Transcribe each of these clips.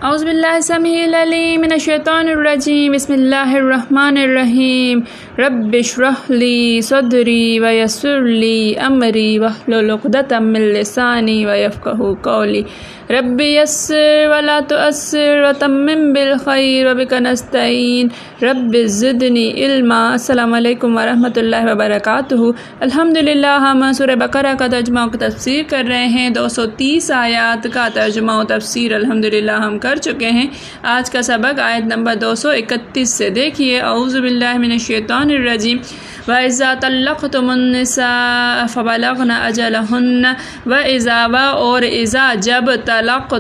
اعوذ باللہ السمیع العلیم من الشیطان الرجیم بسم اللہ الرحمن الرحیم رب اشرح لی صدری ویسر لی امری واحلل عقدۃ من لسانی ویفقہوا قولی رب یسر ولا تعسر وتمم بالخیر وبک نستعین رب زدنی علما۔ السلام علیکم ورحمۃ اللہ وبرکاتہ۔ الحمدللہ ہم سورہ بقرہ کا ترجمہ و تفسیر کر رہے ہیں۔ 230 آیات کا ترجمہ و تفسیر الحمدللہ ہم کر چکے ہیں۔ آج کا سبق آیت نمبر 231 سے دیکھیے۔ اعوذ باللہ من الشیطان الرجیم وَإِذَا طَلَّقْتُمُ النِّسَاءَ فَبَلَغْنَ أَجَلَهُنَّ وَإِذَا اور اذا جب طلاق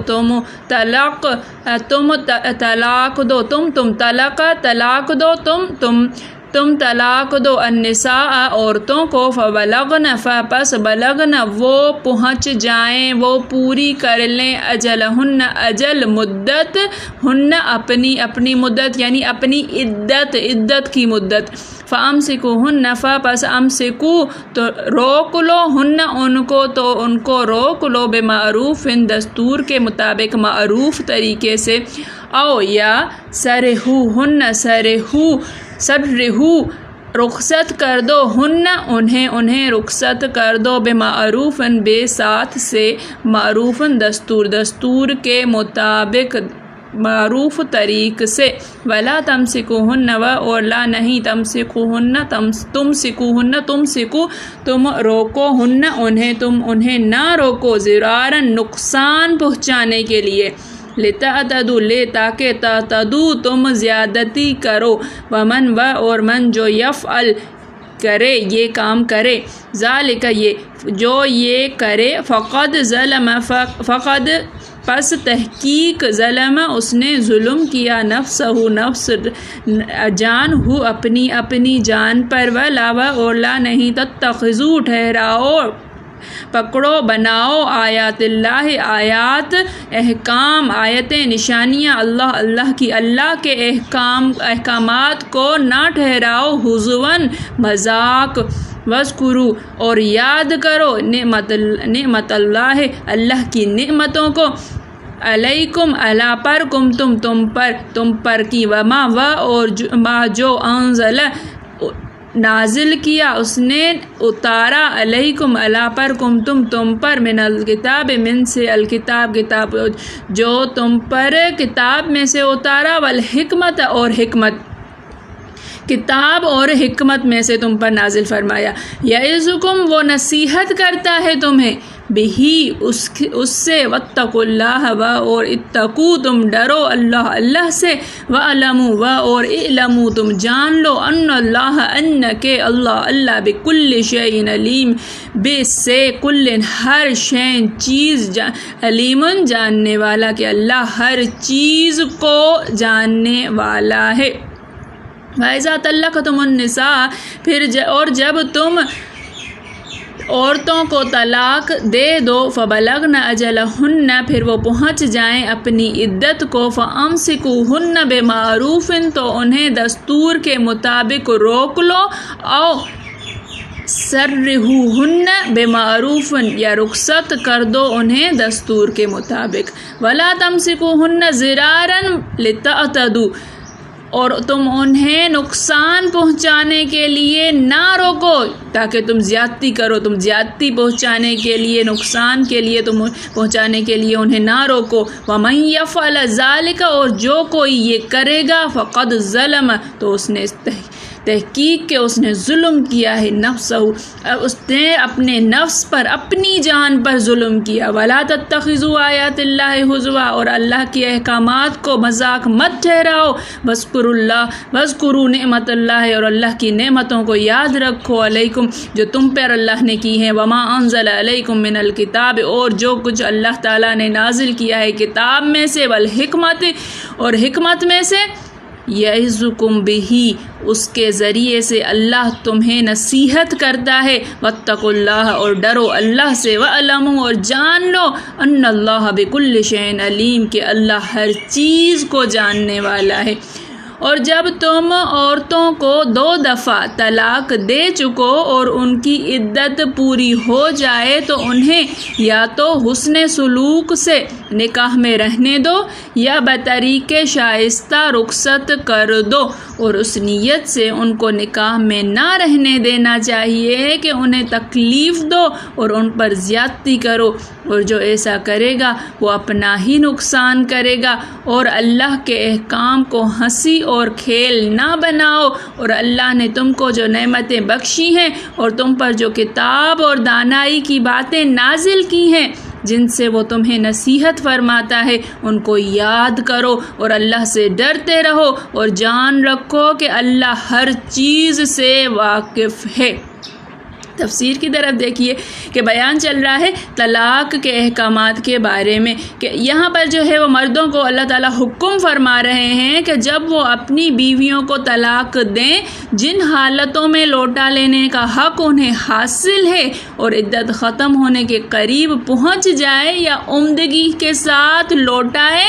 تم طلاق دو النساء عورتوں کو فبلغن پس بلغن وہ پہنچ جائیں، وہ پوری کر لیں اجلہن اجل مدت، ہن اپنی مدت یعنی اپنی عدت کی مدت، فامسکوہن پس امسکو تو روک لو، ہن ان کو روک لو بمعروف دستور کے مطابق معروف طریقے سے، او یا سرہو رخصت کر دو، انہیں رخصت کر دو بمعروف بے ساتھ سے، معروف دستور کے مطابق معروف طریق سے، ولا تمسکوہن اور لا نہیں تمسکوہن تم روکو تم انہیں نہ روکو ضرارن نقصان پہنچانے کے لیے، لتعتدوا تاکہ تعتدوا تم زیادتی کرو، ومن اور من جو یفعل کرے یہ کام کرے، ذالک جو یہ کرے، فقد ظلم پس تحقیق ظلم اس نے ظلم کیا، نفس جان ہو اپنی جان پر، ولا اور لا نہیں تتخذوا ٹھہراؤ پکڑو بناؤ آیات اللہ آیات احکام آیتیں نشانیاں اللہ کے احکامات کو نہ ٹھہراؤ ہزواً مذاق، وذکروا اور یاد کرو نعمت اللہ کی نعمتوں کو، علیکم اللہ پر تم پر کی، وما اور جو انزل نازل کیا اس نے اتارا، علیکم اللہ پر تم پر، من الکتاب من سے الکتاب کتاب جو تم پر کتاب میں سے اتارا، والحکمت اور حکمت کتاب اور حکمت میں سے تم پر نازل فرمایا، یعظکم وہ نصیحت کرتا ہے تمہیں، بہی اس سے، واتقوا اللہ اور اتقوا تم ڈرو اللہ سے، وعلموا اور اعلموا تم جان لو، ان کہ اللہ بکل شیء علیم بے سے کل ہر شیء چیز علیم جاننے والا، کہ اللہ ہر چیز کو جاننے والا ہے۔ وَإِذَا طَلَّقْتُمُ النِّسَاءَ پھر اور جب تم عورتوں کو طلاق دے دو، فبلغن اجلہن پھر وہ پہنچ جائیں اپنی عدت کو، فامسکوہن بمعروف تو انہیں دستور کے مطابق روک لو، او سرہوہن بمعروف یا رخصت کر دو انہیں دستور کے مطابق، ولا تمسکوہن ضرارا لتعتدوا اور تم انہیں نقصان پہنچانے کے لیے نہ روکو تاکہ تم زیادتی کرو، تم زیادتی پہنچانے کے لیے، نقصان کے لیے تم پہنچانے کے لیے انہیں نہ روکو، ومن یفعل ذلک اور جو کوئی یہ کرے گا، فقد ظلم تو اس نے تحقیق کہ اس نے ظلم کیا ہے، اس نے اپنے نفس پر اپنی جان پر ظلم کیا، ولا تتخذوا آیات اللہ ہزوا اور اللہ کے احکامات کو مذاق مت ٹھہراؤ، واذکروا نعمت اللہ اور اللہ کی نعمتوں کو یاد رکھو، علیکم جو تم پر اللہ نے کی ہیں، وما انزل علیکم من الکتاب اور جو کچھ اللہ تعالیٰ نے نازل کیا ہے کتاب میں سے، والحکمت اور حکمت میں سے، یعظکم بہی اس کے ذریعے سے اللہ تمہیں نصیحت کرتا ہے، واتقوا اللہ اور ڈرو اللہ سے، وعلموا اور جان لو ان اللہ بکل شیء علیم کہ اللہ ہر چیز کو جاننے والا ہے، اور جب تم عورتوں کو 2 دفعہ طلاق دے چکو اور ان کی عدت پوری ہو جائے تو انہیں یا تو حسن سلوک سے نکاح میں رہنے دو یا بطریق شائستہ رخصت کر دو، اور اس نیت سے ان کو نکاح میں نہ رہنے دینا چاہیے کہ انہیں تکلیف دو اور ان پر زیادتی کرو، اور جو ایسا کرے گا وہ اپنا ہی نقصان کرے گا، اور اللہ کے احکام کو ہنسی اور کھیل نہ بناؤ، اور اللہ نے تم کو جو نعمتیں بخشی ہیں اور تم پر جو کتاب اور دانائی کی باتیں نازل کی ہیں جن سے وہ تمہیں نصیحت فرماتا ہے ان کو یاد کرو اور اللہ سے ڈرتے رہو، اور جان رکھو کہ اللہ ہر چیز سے واقف ہے۔ تفسیر کی طرف دیکھیے کہ بیان چل رہا ہے طلاق کے احکامات کے بارے میں، کہ یہاں پر جو ہے وہ مردوں کو اللہ تعالیٰ حکم فرما رہے ہیں کہ جب وہ اپنی بیویوں کو طلاق دیں جن حالتوں میں لوٹا لینے کا حق انہیں حاصل ہے اور عدت ختم ہونے کے قریب پہنچ جائے یا عمدگی کے ساتھ لوٹائے،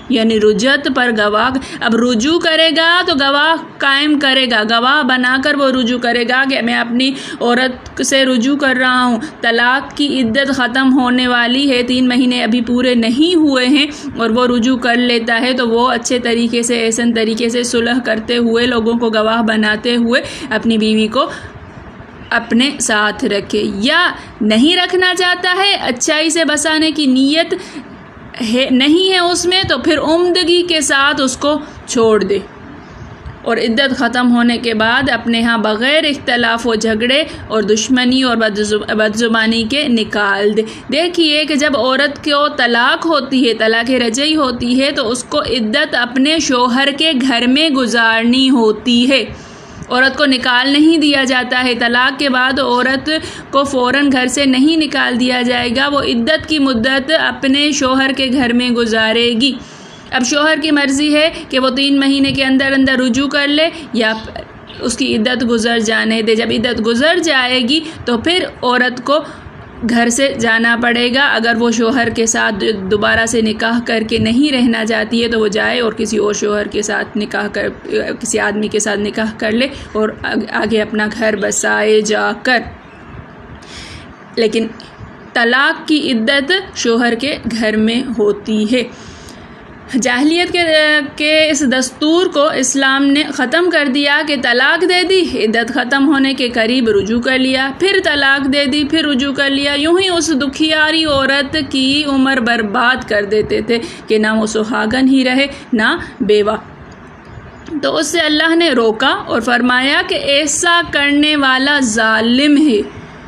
یعنی رجعت پر گواہ اب رجوع کرے گا تو گواہ قائم کرے گا، گواہ بنا کر وہ رجوع کرے گا کہ میں اپنی عورت سے رجوع کر رہا ہوں، طلاق کی عدت ختم ہونے والی ہے، 3 مہینے ابھی پورے نہیں ہوئے ہیں، اور وہ رجوع کر لیتا ہے تو وہ اچھے طریقے سے احسن طریقے سے صلح کرتے ہوئے لوگوں کو گواہ بناتے ہوئے اپنی بیوی کو اپنے ساتھ رکھے، یا نہیں رکھنا چاہتا ہے، اچھائی سے بسانے کی نیت نہیں ہے اس میں، تو پھر عمدگی کے ساتھ اس کو چھوڑ دے اور عدت ختم ہونے کے بعد اپنے ہاں بغیر اختلاف و جھگڑے اور دشمنی اور بدزبانی کے نکال دے۔ دیکھیے کہ جب عورت کو طلاق ہوتی ہے، طلاق رجعی ہوتی ہے، تو اس کو عدت اپنے شوہر کے گھر میں گزارنی ہوتی ہے، عورت کو نکال نہیں دیا جاتا ہے۔ طلاق کے بعد عورت کو فوراً گھر سے نہیں نکال دیا جائے گا، وہ عدت کی مدت اپنے شوہر کے گھر میں گزارے گی۔ اب شوہر کی مرضی ہے کہ وہ 3 مہینے کے اندر اندر رجوع کر لے یا اس کی عدت گزر جانے دے۔ جب عدت گزر جائے گی تو پھر عورت کو گھر سے جانا پڑے گا، اگر وہ شوہر کے ساتھ دوبارہ سے نکاح کر کے نہیں رہنا چاہتی ہے تو وہ جائے اور کسی اور شوہر کے ساتھ کسی آدمی کے ساتھ نکاح کر لے اور آگے اپنا گھر بسائے جا کر، لیکن طلاق کی عدت شوہر کے گھر میں ہوتی ہے۔ جاہلیت کے اس دستور کو اسلام نے ختم کر دیا کہ طلاق دے دی، عدت ختم ہونے کے قریب رجوع کر لیا، پھر طلاق دے دی، پھر رجوع کر لیا، یوں ہی اس دکھیاری عورت کی عمر برباد کر دیتے تھے کہ نہ وہ سہاگن ہی رہے نہ بیوہ۔ تو اس سے اللہ نے روکا اور فرمایا کہ ایسا کرنے والا ظالم ہے،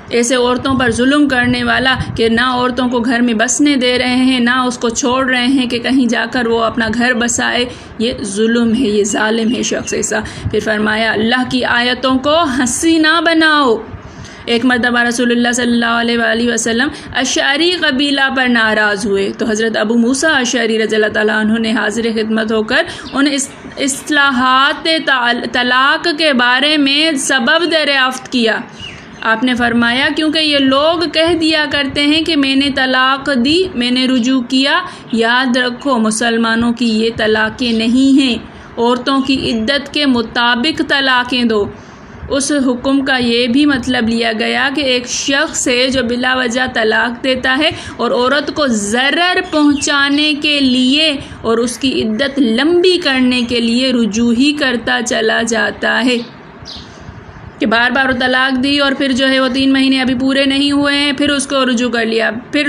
ایسے عورتوں پر ظلم کرنے والا کہ نہ عورتوں کو گھر میں بسنے دے رہے ہیں نہ اس کو چھوڑ رہے ہیں کہ کہیں جا کر وہ اپنا گھر بسائے، یہ ظلم ہے، یہ ظالم ہے شخص ایسا۔ پھر فرمایا اللہ کی آیتوں کو ہنسی نہ بناؤ۔ ایک مرتبہ رسول اللہ صلی اللہ علیہ وآلہ وسلم اشعری قبیلہ پر ناراض ہوئے تو حضرت ابو موسیٰ اشعری رضی اللہ تعالیٰ عنہ نے حاضر خدمت ہو کر ان اصلاحات طلاق کے بارے میں سبب دریافت کیا۔ آپ نے فرمایا کیونکہ یہ لوگ کہہ دیا کرتے ہیں کہ میں نے طلاق دی، میں نے رجوع کیا، یاد رکھو مسلمانوں کی یہ طلاقیں نہیں ہیں، عورتوں کی عدت کے مطابق طلاقیں دو۔ اس حکم کا یہ بھی مطلب لیا گیا کہ ایک شخص ہے جو بلا وجہ طلاق دیتا ہے اور عورت کو ضرر پہنچانے کے لیے اور اس کی عدت لمبی کرنے کے لیے رجوع ہی کرتا چلا جاتا ہے، کہ بار بار طلاق دی اور پھر جو ہے وہ 3 مہینے ابھی پورے نہیں ہوئے ہیں، پھر اس کو رجوع کر لیا، پھر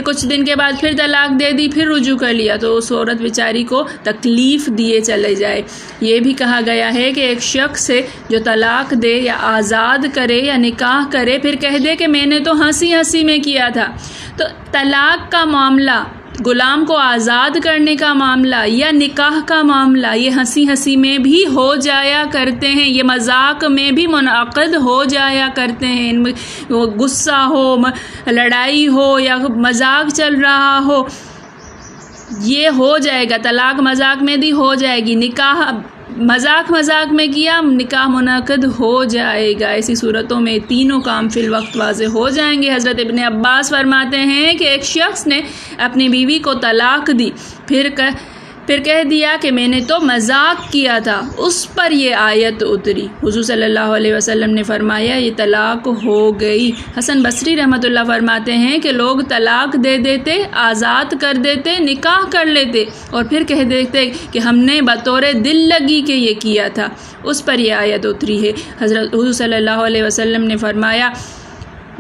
کچھ دن کے بعد پھر طلاق دے دی، پھر رجوع کر لیا، تو اس عورت بیچاری کو تکلیف دیے چلے جائے۔ یہ بھی کہا گیا ہے کہ ایک شخص سے جو طلاق دے یا آزاد کرے یا نکاح کرے پھر کہہ دے کہ میں نے تو ہنسی ہنسی میں کیا تھا، تو طلاق کا معاملہ، غلام کو آزاد کرنے کا معاملہ یا نکاح کا معاملہ یہ ہنسی ہنسی میں بھی ہو جایا کرتے ہیں، یہ مذاق میں بھی منعقد ہو جایا کرتے ہیں، وہ غصہ ہو، لڑائی ہو یا مذاق چل رہا ہو، یہ ہو جائے گا۔ طلاق مذاق میں بھی ہو جائے گی، نکاح مذاق میں کیا، نکاح منعقد ہو جائے گا۔ ایسی صورتوں میں تینوں کام فی الوقت واضح ہو جائیں گے۔ حضرت ابن عباس فرماتے ہیں کہ ایک شخص نے اپنی بیوی کو طلاق دی، پھر پھر کہہ دیا کہ میں نے تو مذاق کیا تھا، اس پر یہ آیت اتری۔ حضور صلی اللہ علیہ وسلم نے فرمایا یہ طلاق ہو گئی۔ حسن بصری رحمۃ اللہ فرماتے ہیں کہ لوگ طلاق دے دیتے، آزاد کر دیتے، نکاح کر لیتے اور پھر کہہ دیتے کہ ہم نے بطور دل لگی کہ یہ کیا تھا، اس پر یہ آیت اتری ہے۔ حضرت حضور صلی اللہ علیہ وسلم نے فرمایا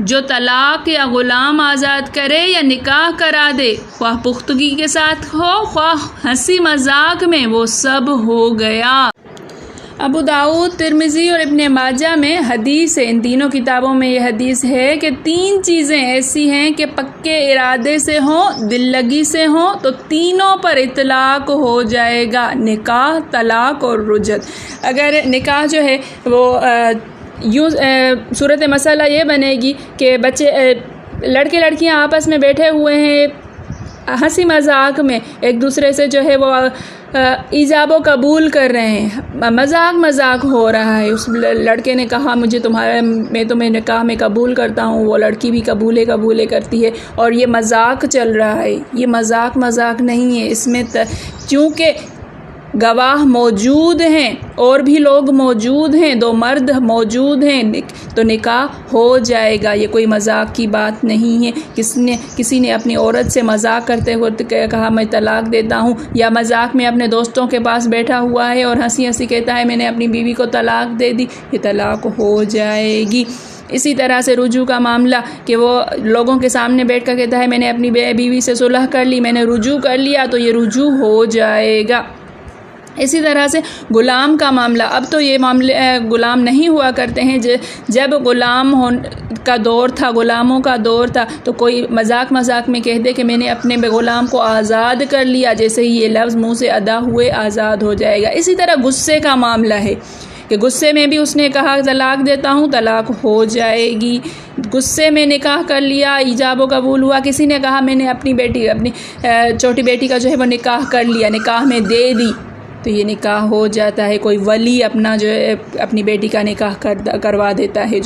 جو طلاق یا غلام آزاد کرے یا نکاح کرا دے، خواہ پختگی کے ساتھ ہو خواہ ہنسی مذاق میں، وہ سب ہو گیا۔ ابو داؤد، ترمذی اور ابن ماجہ میں حدیث ہے، ان تینوں کتابوں میں یہ حدیث ہے کہ 3 چیزیں ایسی ہیں کہ پکے ارادے سے ہوں، دل لگی سے ہوں تو تینوں پر اطلاق ہو جائے گا، نکاح، طلاق اور رجعت۔ اگر نکاح جو ہے وہ یوں صورت مسئلہ یہ بنے گی کہ بچے لڑکے لڑکیاں آپس میں بیٹھے ہوئے ہیں، ہنسی مذاق میں ایک دوسرے سے جو ہے وہ ایجاب و قبول کر رہے ہیں، مذاق ہو رہا ہے۔ اس لڑکے نے کہا میں تمہیں نکاح میں قبول کرتا ہوں، وہ لڑکی بھی قبول کرتی ہے اور یہ مذاق چل رہا ہے۔ یہ مذاق نہیں ہے، اس میں چونکہ گواہ موجود ہیں اور بھی لوگ موجود ہیں، 2 مرد موجود ہیں، تو نکاح ہو جائے گا۔ یہ کوئی مذاق کی بات نہیں ہے۔ کسی نے اپنی عورت سے مذاق کرتے ہوئے کہا میں طلاق دیتا ہوں، یا مذاق میں اپنے دوستوں کے پاس بیٹھا ہوا ہے اور ہنسی کہتا ہے میں نے اپنی بیوی کو طلاق دے دی، یہ طلاق ہو جائے گی۔ اسی طرح سے رجوع کا معاملہ کہ وہ لوگوں کے سامنے بیٹھ کر کہتا ہے میں نے اپنی بیوی سے صلح کر لی، میں نے رجوع کر لیا، تو یہ رجوع ہو جائے گا۔ اسی طرح سے غلام کا معاملہ، اب تو یہ معاملے غلام نہیں ہوا کرتے ہیں، جب غلام کا دور تھا، غلاموں کا دور تھا، تو کوئی مذاق میں کہہ دے کہ میں نے اپنے غلام کو آزاد کر لیا، جیسے ہی یہ لفظ منہ سے ادا ہوئے آزاد ہو جائے گا۔ اسی طرح غصے کا معاملہ ہے کہ غصے میں بھی اس نے کہا طلاق دیتا ہوں، طلاق ہو جائے گی۔ غصے میں نکاح کر لیا، ایجاب و قبول ہوا، کسی نے کہا میں نے اپنی چھوٹی بیٹی کا جو ہے وہ نکاح کر لیا، نکاح میں دے دی، تو یہ نکاح ہو جاتا ہے۔ کوئی ولی اپنا جو ہے اپنی بیٹی کا نکاح کروا دیتا ہے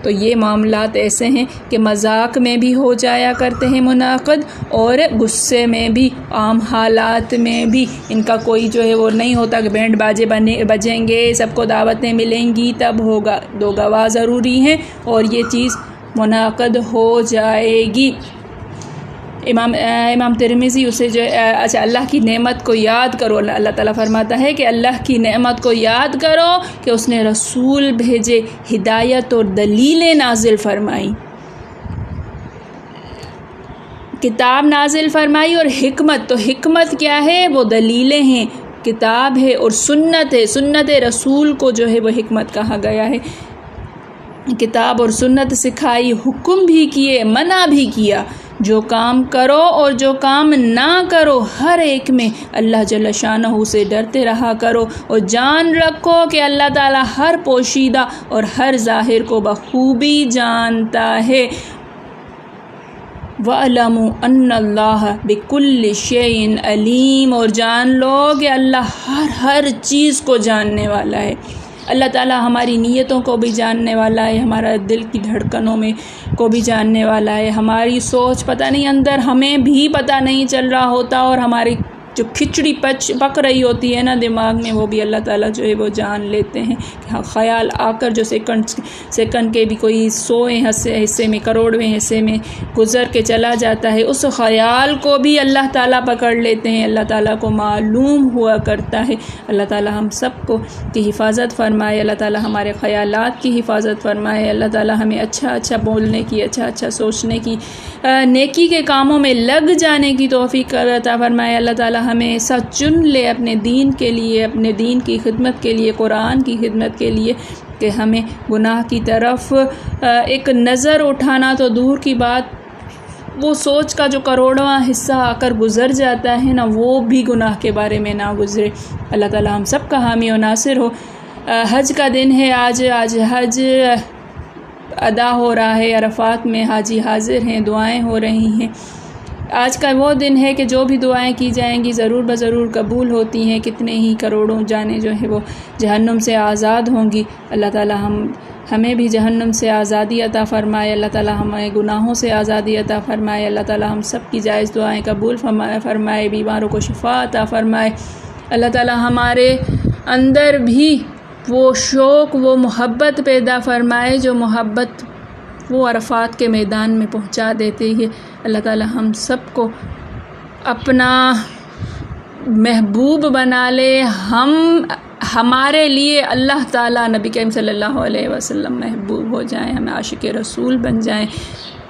تو یہ معاملات ایسے ہیں کہ مذاق میں بھی ہو جایا کرتے ہیں منعقد، اور غصے میں بھی، عام حالات میں بھی ان کا کوئی جو ہے وہ نہیں ہوتا کہ بینڈ باجے بجیں گے، سب کو دعوتیں ملیں گی تب ہوگا۔ 2 گواہ ضروری ہیں اور یہ چیز منعقد ہو جائے گی۔ امام ترمذی اسے جو اچھا اللہ کی نعمت کو یاد کرو، اللہ تعالیٰ فرماتا ہے کہ اللہ کی نعمت کو یاد کرو کہ اس نے رسول بھیجے، ہدایت اور دلیلیں نازل فرمائی، کتاب نازل فرمائی اور حکمت۔ تو حکمت کیا ہے؟ وہ دلیلیں ہیں، کتاب ہے اور سنت ہے۔ سنت رسول کو جو ہے وہ حکمت کہا گیا ہے۔ کتاب اور سنت سکھائی، حکم بھی کیے، منع بھی کیا، جو کام کرو اور جو کام نہ کرو ہر ایک میں اللہ جل شانہ سے ڈرتے رہا کرو، اور جان رکھو کہ اللہ تعالیٰ ہر پوشیدہ اور ہر ظاہر کو بخوبی جانتا ہے۔ وَاعْلَمُوا أَنَّ اللَّهَ بِكُلِّ شَيْءٍ عَلِيمٌ، اور جان لو کہ اللہ ہر چیز کو جاننے والا ہے۔ اللہ تعالیٰ ہماری نیتوں کو بھی جاننے والا ہے، ہمارا دل کی دھڑکنوں میں کو بھی جاننے والا ہے، ہماری سوچ پتہ نہیں اندر ہمیں بھی پتہ نہیں چل رہا ہوتا، اور ہماری جو کھچڑی پک رہی ہوتی ہے نا دماغ میں، وہ بھی اللہ تعالیٰ جو ہے وہ جان لیتے ہیں۔ خیال آ کر جو سیکنڈ کے بھی کوئی 100ویں حصے میں، کروڑویں حصے میں گزر کے چلا جاتا ہے، اس خیال کو بھی اللہ تعالیٰ پکڑ لیتے ہیں، اللہ تعالیٰ کو معلوم ہوا کرتا ہے۔ اللہ تعالیٰ ہم سب کو کی حفاظت فرمائے، اللہ تعالیٰ ہمارے خیالات کی حفاظت فرمائے، اللہ تعالیٰ ہمیں اچھا بولنے کی، اچھا سوچنے کی، نیکی کے کاموں میں لگ جانے کی توفیق عطا فرمائے۔ اللہ تعالیٰ ہمیں ایسا چن لے اپنے دین کے لیے، اپنے دین کی خدمت کے لیے، قرآن کی خدمت کے لیے، کہ ہمیں گناہ کی طرف ایک نظر اٹھانا تو دور کی بات، وہ سوچ کا جو کروڑواں حصہ آ کر گزر جاتا ہے نا، وہ بھی گناہ کے بارے میں نہ گزرے۔ اللہ تعالیٰ ہم سب کا حامی و ناصر ہو۔ حج کا دن ہے آج حج ادا ہو رہا ہے، عرفات میں حاجی حاضر ہیں، دعائیں ہو رہی ہیں۔ آج کا وہ دن ہے کہ جو بھی دعائیں کی جائیں گی ضرور بضرور قبول ہوتی ہیں، کتنے ہی کروڑوں جانیں جو ہے وہ جہنم سے آزاد ہوں گی۔ اللہ تعالیٰ ہم ہمیں بھی جہنم سے آزادی عطا فرمائے، اللہ تعالیٰ ہمیں گناہوں سے آزادی عطا فرمائے، اللہ تعالیٰ ہم سب کی جائز دعائیں قبول فرمائے، بیماروں کو شفا عطا فرمائے، اللہ تعالیٰ ہمارے اندر بھی وہ شوق، وہ محبت پیدا فرمائے جو محبت وہ عرفات کے میدان میں پہنچا دیتے ہیں۔ اللہ تعالیٰ ہم سب کو اپنا محبوب بنا لے، ہمارے لیے اللہ تعالیٰ نبی کریم صلی اللہ علیہ وسلم محبوب ہو جائیں، ہم عاشق رسول بن جائیں۔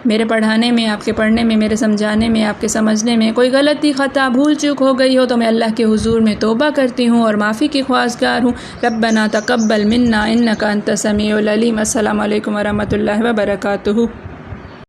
میرے پڑھانے میں، آپ کے پڑھنے میں، میرے سمجھانے میں، آپ کے سمجھنے میں کوئی غلطی، خطا، بھول چوک ہو گئی ہو تو میں اللہ کے حضور میں توبہ کرتی ہوں اور معافی کی خواستگار ہوں۔ ربنا تقبل منا انک انت السمیع العلیم۔ السلام علیکم ورحمۃ اللہ وبرکاتہ۔